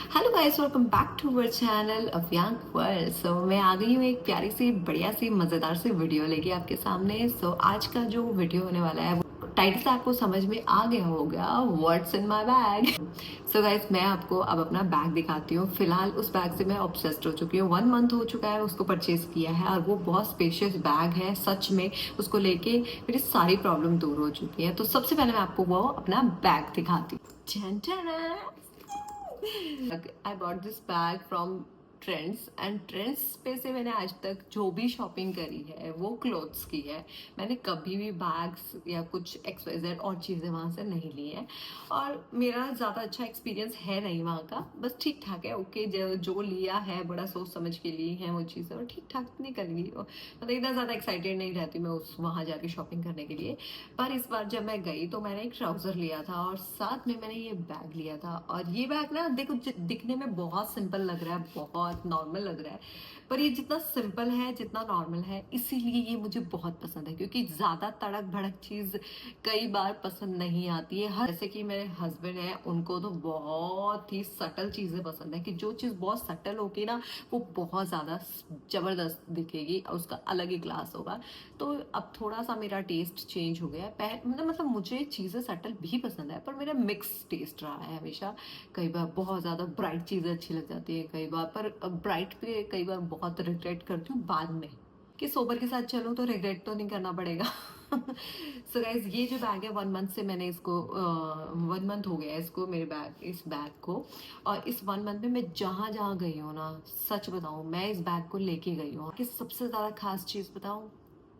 Hello guys, welcome back to our channel Avyang world. So मैं आ गई हूँ एक प्यारी सी बढ़िया सी मज़ेदार सी वीडियो लेके आपके सामने। आज का जो वीडियो होने वाला है वो टाइटल से आपको समझ में आ गया होगा, what's in my bag. So guys, मैं आपको अब अपना बैग दिखाती हूँ। फिलहाल उस बैग से मैं ऑब्सेस्ड हो चुकी हूँ। 1 मंथ हो चुका है उसको परचेज किया है और वो बहुत स्पेशियस बैग है। सच में उसको लेके मेरी सारी प्रॉब्लम दूर हो चुकी है। तो सबसे पहले मैं आपको वो अपना बैग दिखाती हूँ। I bought this bag from trends and trends पे से मैंने आज तक जो भी शॉपिंग करी है वो क्लोथ्स की है। मैंने कभी भी बैग्स या कुछ XYZ और चीज़ें वहाँ से नहीं ली हैं और मेरा ज़्यादा अच्छा एक्सपीरियंस है नहीं वहाँ का। बस ठीक ठाक है, ओके। जो लिया है बड़ा सोच समझ के लिए हैं वो चीज़ें और ठीक ठाक निकल गई। मतलब इतना ज़्यादा एक्साइटेड नहीं रहती मैं उस वहाँ जाके शॉपिंग करने के लिए। पर इस बार जब मैं गई तो मैंने एक ट्राउज़र लिया था और साथ में मैंने ये बैग लिया था। और ये बैग ना देखो दिखने में बहुत सिंपल लग रहा है, बहुत नॉर्मल लग रहा है, पर ये जितना सिंपल है जितना नॉर्मल है इसीलिए ये मुझे बहुत पसंद है। क्योंकि ज़्यादा तड़क भड़क चीज़ कई बार पसंद नहीं आती है। हर जैसे कि मेरे हस्बैंड हैं, उनको तो बहुत ही सटल चीज़ें पसंद है कि जो चीज़ बहुत सटल होगी ना वो बहुत ज़्यादा ज़बरदस्त दिखेगी और उसका अलग ही क्लास होगा। तो अब थोड़ा सा मेरा टेस्ट चेंज हो गया है। मतलब मुझे चीज़ें सटल भी पसंद है पर मेरा मिक्स टेस्ट रहा है हमेशा। कई बार बहुत ज़्यादा ब्राइट चीज़ें अच्छी लग जाती है कई बार, पर ब्राइट पे कई बार बहुत रिग्रेट करती हूँ बाद में कि सोबर के साथ चलूँ तो रिग्रेट तो नहीं करना पड़ेगा। सो गाइज, ये जो बैग है 1 मंथ से मैंने इसको 1 मंथ हो गया है इसको, मेरे इस बैग को। और इस 1 मंथ में मैं जहाँ जहाँ गई हूँ ना, सच बताऊँ मैं इस बैग को लेके गई हूँ। कि सबसे ज़्यादा खास चीज़ बताऊँ,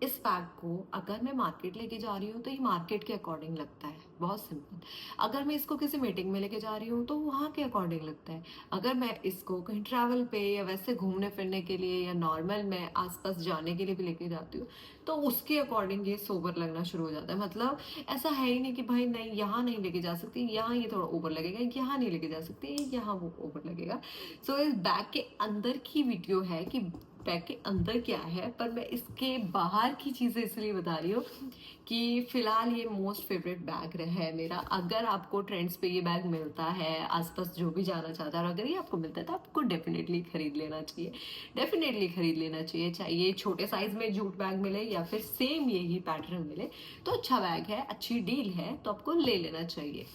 इस बैग को अगर मैं मार्केट लेके जा रही हूँ तो ये मार्केट के अकॉर्डिंग लगता है, बहुत सिंपल। अगर मैं इसको किसी मीटिंग में लेके जा रही हूँ तो वहाँ के अकॉर्डिंग लगता है। अगर मैं इसको कहीं ट्रैवल पे या वैसे घूमने फिरने के लिए या नॉर्मल मैं आसपास जाने के लिए भी लेके जाती हूँ तो उसके अकॉर्डिंग ये सोबर लगना शुरू हो जाता है। मतलब ऐसा है ही नहीं कि भाई नहीं यहाँ नहीं लेके जा सकती, यहाँ ये थोड़ा ओवर लगेगा, यहाँ नहीं लेके जा सकती, यहाँ वो ओवर लगेगा। सो इस बैग के अंदर की वीडियो है कि बैग के अंदर क्या है, पर मैं इसके बाहर की चीज़ें इसलिए बता रही हूँ कि फिलहाल ये मोस्ट फेवरेट बैग है मेरा। अगर आपको ट्रेंड्स पे ये बैग मिलता है, आसपास जो भी जाना चाहता है और अगर ये आपको मिलता है तो आपको डेफिनेटली खरीद लेना चाहिए, डेफिनेटली खरीद लेना चाहिए। चाहे ये छोटे साइज में जूट बैग मिले या फिर सेम यही पैटर्न मिले तो अच्छा बैग है, अच्छी डील है तो आपको ले लेना चाहिए।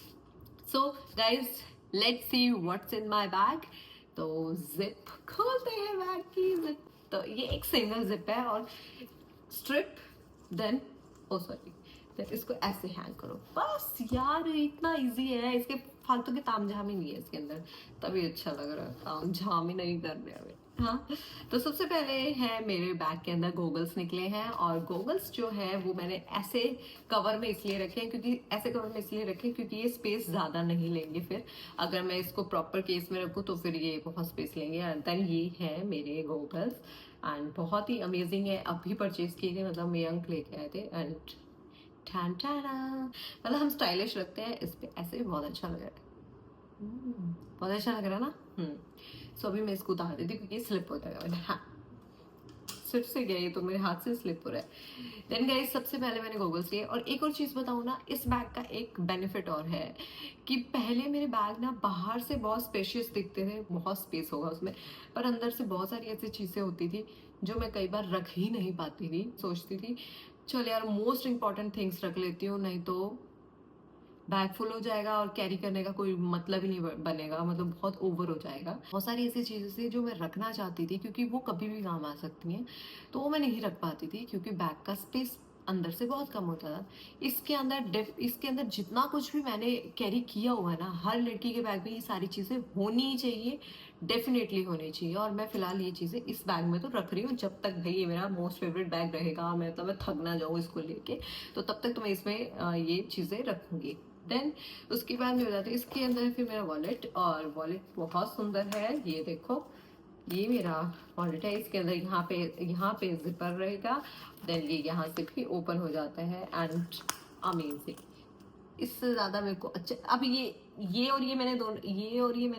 So guys, let's see what's in my bag. तो जिप खोलते हैं बैग की जिप। तो ये एक सिंगल जिप है और स्ट्रिप, देन ओ सॉरी, देन इसको ऐसे हैंग करो। बस यार इतना इजी है, इसके फालतू के तामझाम ही नहीं है इसके अंदर, तभी अच्छा लग रहा है। तामझाम ही नहीं कर रहे हमें। हाँ, तो सबसे पहले है मेरे बैग के अंदर गोगल्स निकले हैं और गोगल्स जो है वो मैंने ऐसे कवर में इसलिए रखे हैं क्योंकि ऐसे कवर में इसलिए रखे क्योंकि ये स्पेस ज़्यादा नहीं लेंगे। फिर अगर मैं इसको प्रॉपर केस में रखूँ तो फिर ये बहुत स्पेस लेंगे। एंड देन ये है मेरे गोगल्स एंड बहुत ही अमेजिंग है, अभी परचेज किए थे, मतलब मेरे अंक लेके आए थे। एंड ठन ठना, मतलब हम स्टाइलिश रखते हैं इस पे, ऐसे भी बहुत अच्छा लग रहा है। बहुत अच्छा लग रहा है ना। सो अभी मैं इसको उतार देती हूँ क्योंकि स्लिप होता है। हाँ, सिर्फ से गया, ये तो मेरे हाथ से स्लिप हो रहा है। देन गाइस, सबसे पहले मैंने गॉगल्स लिए। और एक और चीज़ बताऊँ ना, इस बैग का एक बेनिफिट और है कि पहले मेरे बैग ना बाहर से बहुत स्पेशियस दिखते थे, बहुत स्पेस होगा उसमें, पर अंदर से बहुत सारी ऐसी चीज़ें होती थी जो मैं कई बार रख ही नहीं पाती थी। सोचती थी चल यार मोस्ट इंपॉर्टेंट थिंग्स रख लेती हूँ, नहीं तो बैग फुल हो जाएगा और कैरी करने का कोई मतलब ही नहीं बनेगा, मतलब बहुत ओवर हो जाएगा। बहुत सारी ऐसी चीज़ें थी जो मैं रखना चाहती थी क्योंकि वो कभी भी काम आ सकती हैं, तो वो मैं नहीं रख पाती थी क्योंकि बैग का स्पेस अंदर से बहुत कम होता था। इसके अंदर जितना कुछ भी मैंने कैरी किया हुआ है ना, हर लड़की के बैग में ये सारी चीज़ें होनी ही चाहिए, डेफिनेटली होनी चाहिए। और मैं फिलहाल ये चीज़ें इस बैग में तो रख रही हूँ जब तक भाई ये मेरा मोस्ट फेवरेट बैग रहेगा, मतलब मैं थक ना जाऊँ इसको लेके, तो तब तक तो मैं इसमें ये चीज़ें रखूँगी। देन उसके बाद में बताती हूँ इसके अंदर है फिर मेरा वॉलेट। और वॉलेट बहुत सुंदर है, ये देखो, ये मेरा वॉलेट है। इसके अंदर यहाँ पे जिपर रहेगा, देन ये यहाँ से भी ओपन हो जाता है। एंड अमेजिंग, इससे ज़्यादा मेरे को अच्छा। अब ये मैंने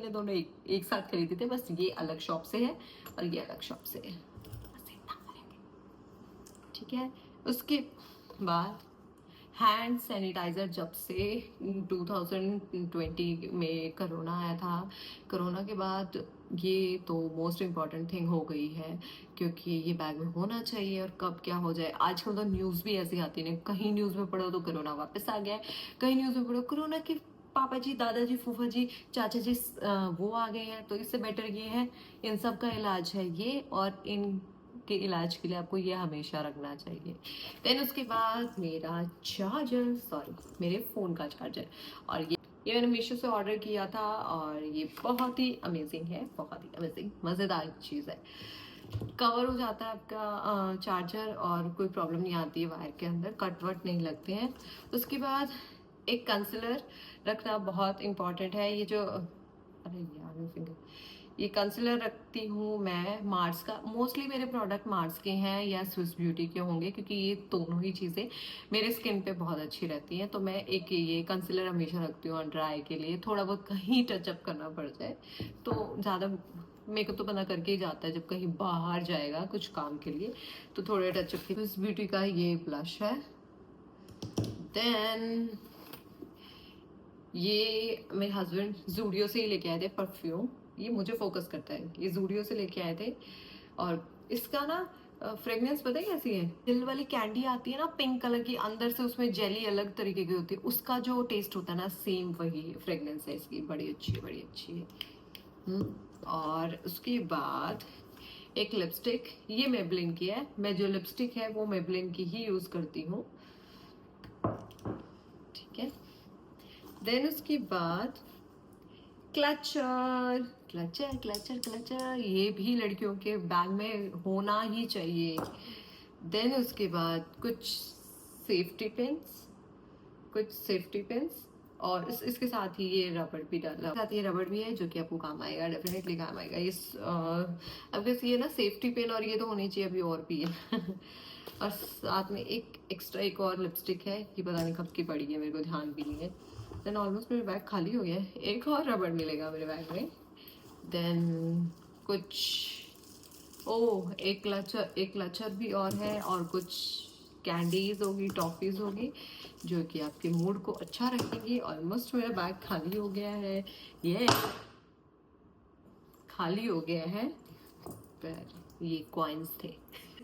दोनों एक साथ खरीदे थे, बस ये अलग शॉप से है और ये अलग शॉप से है, बस इतना फर्क है। ठीक है, उसके बाद हैंड सैनिटाइज़र जब से 2020 में कोरोना आया था, कोरोना के बाद ये तो मोस्ट इम्पॉर्टेंट थिंग हो गई है, क्योंकि ये बैग में होना चाहिए और कब क्या हो जाए। आजकल तो न्यूज़ भी ऐसी आती है, कहीं न्यूज़ में पढ़ो तो कोरोना वापस आ गया है, कहीं न्यूज़ में पढ़ो कोरोना के पापा जी, दादाजी, फूफा जी, चाचा जी वो आ गए हैं, तो इससे बेटर ये है, इन सब का इलाज है ये, और इन के इलाज के लिए आपको ये हमेशा रखना चाहिए। देन उसके बाद मेरा चार्जर, सॉरी मेरे फ़ोन का चार्जर, और ये मैंने मीशो से ऑर्डर किया था और ये बहुत ही अमेजिंग है, बहुत ही अमेजिंग मज़ेदार चीज़ है। कवर हो जाता है आपका चार्जर और कोई प्रॉब्लम नहीं आती है वायर के अंदर, कट वट नहीं लगते हैं। उसके बाद एक कंसीलर रखना बहुत इम्पॉर्टेंट है। ये जो अरे यार मेरे फिंगर, ये कंसीलर रखती हूँ मैं मार्स का। मोस्टली मेरे प्रोडक्ट मार्स के हैं या स्विस ब्यूटी के होंगे, क्योंकि ये दोनों ही चीज़ें मेरे स्किन पे बहुत अच्छी रहती हैं। तो मैं एक ये कंसीलर हमेशा रखती हूँ ड्राई के लिए, थोड़ा बहुत कहीं टचअप करना पड़ जाए तो ज़्यादा मेकअप तो बना करके ही जाता है, जब कहीं बाहर जाएगा कुछ काम के लिए तो थोड़े टचअप के। स्विस ब्यूटी का ये ब्लश है। देन ये मेरे हस्बैंड जूडियो से ही लेके आए थे परफ्यूम, ये मुझे फोकस करता है, ये जूडियो से लेके आए थे। और इसका ना फ्रेगनेंस पता है कैसी है, दिल वाली कैंडी आती है ना पिंक कलर की, अंदर से उसमें जेली अलग तरीके की होती है, उसका जो टेस्ट होता है ना सेम वही फ्रेगनेंस है इसकी, बड़ी अच्छी है, बड़ी अच्छी है। और उसके बाद एक लिपस्टिक, ये मेबलिन की है, मैं जो लिपस्टिक है वो मेबलिन की ही यूज़ करती हूँ, ठीक है। देन उसके बाद क्लचर, क्लचर क्लचर क्लचर, ये भी लड़कियों के बैग में होना ही चाहिए। देन उसके बाद कुछ सेफ्टी पिन्स, और इसके साथ ही ये रबड़ भी डाला, साथ ये रबड़ भी है जो कि आपको काम आएगा, डेफिनेटली काम आएगा। अब कैसे ये ना सेफ्टी पिन और ये तो होनी चाहिए, अभी और भी है और साथ में एक एक्स्ट्रा एक और लिपस्टिक है, ये पता नहीं कब की पड़ी है, मेरे को ध्यान भी नहीं है। देन ऑलमोस्ट मेरा बैग खाली हो गया है, एक और रबड़ मिलेगा मेरे बैग में। देन कुछ एक क्लचर भी और है, और कुछ कैंडीज होगी, टॉफीज होगी, जो कि आपके मूड को अच्छा रखेंगे। ऑलमोस्ट मेरा बैग खाली हो गया है, ये खाली हो गया है, पर ये कॉइन्स थे।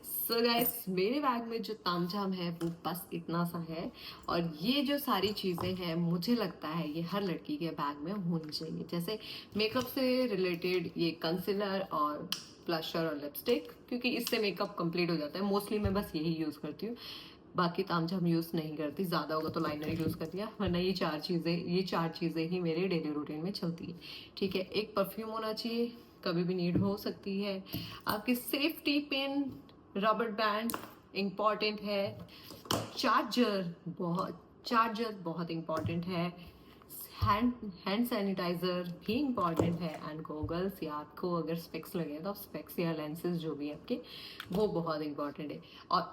सो गाइस, मेरे बैग में जो तामझाम है वो बस इतना सा है, और ये जो सारी चीज़ें हैं मुझे लगता है ये हर लड़की के बैग में होनी चाहिए। जैसे मेकअप से रिलेटेड ये कंसीलर और ब्लशर और लिपस्टिक, क्योंकि इससे मेकअप कंप्लीट हो जाता है। मोस्टली मैं बस यही यूज़ करती हूँ, बाकी तामझाम यूज़ नहीं करती, ज़्यादा होगा तो लाइनर यूज़ कर दिया, वरना ये चार चीज़ें ही मेरे डेली रूटीन में चलती है, ठीक है। एक परफ्यूम होना चाहिए, कभी भी नीड हो सकती है। आपकी safety pin, rubber band important है। चार्जर बहुत इम्पॉर्टेंट है। हैंड सैनिटाइजर भी इम्पॉर्टेंट है, एंड गॉगल्स, या आपको अगर स्पेक्स लगे तो स्पेक्स या लेंसेज जो भी आपके, वो बहुत इम्पॉर्टेंट है। और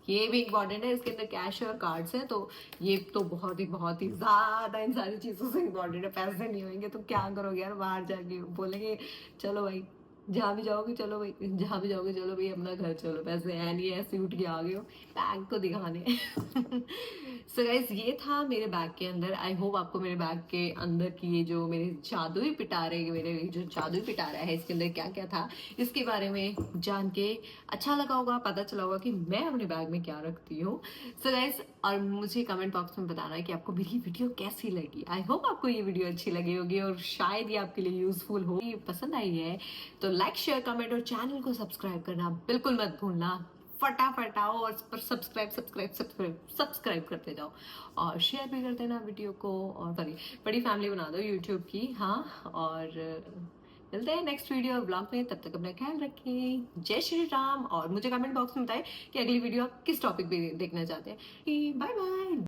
ये भी इम्पॉर्टेंट है, इसके अंदर कैश और कार्ड्स हैं, तो ये तो बहुत ही ज़्यादा इन सारी चीज़ों से इम्पॉर्टेंट है। पैसे नहीं होंगे तो क्या करोगे यार, बाहर जाके बोलेंगे चलो भाई, जहाँ भी जाओगे चलो भाई, जहाँ भी जाओगे चलो भाई, अपना घर चलो, पैसे है नहीं, ऐसे उठ के आ गए हो बैग को दिखाने सो गाइस, ये था मेरे बैग के अंदर। आई होप आपको मेरे बैग के अंदर की ये जो मेरे जादुई पिटारे, मेरे जो जादुई पिटारा है इसके अंदर क्या क्या था, इसके बारे में जान के अच्छा लगा होगा, पता चला होगा कि मैं अपने बैग में क्या रखती हूँ। सो गाइस, और मुझे कमेंट बॉक्स में बताना है कि आपको मेरी वीडियो कैसी लगी। आई होप आपको ये वीडियो अच्छी लगी होगी, और शायद ये आपके लिए यूजफुल हो, पसंद आई है तो लाइक, शेयर, कमेंट और चैनल को सब्सक्राइब करना बिल्कुल मत भूलना। फटाफट आओ और सब्सक्राइब करते जाओ, और शेयर भी कर देना वीडियो को, और सॉरी बड़ी फैमिली बना दो यूट्यूब की। हाँ, और मिलते हैं नेक्स्ट वीडियो और ब्लॉग में, तब तक अपना ख्याल रखें। जय श्री राम, और मुझे कमेंट बॉक्स में बताएं कि अगली वीडियो आप किस टॉपिक पे देखना चाहते हैं। Bye bye.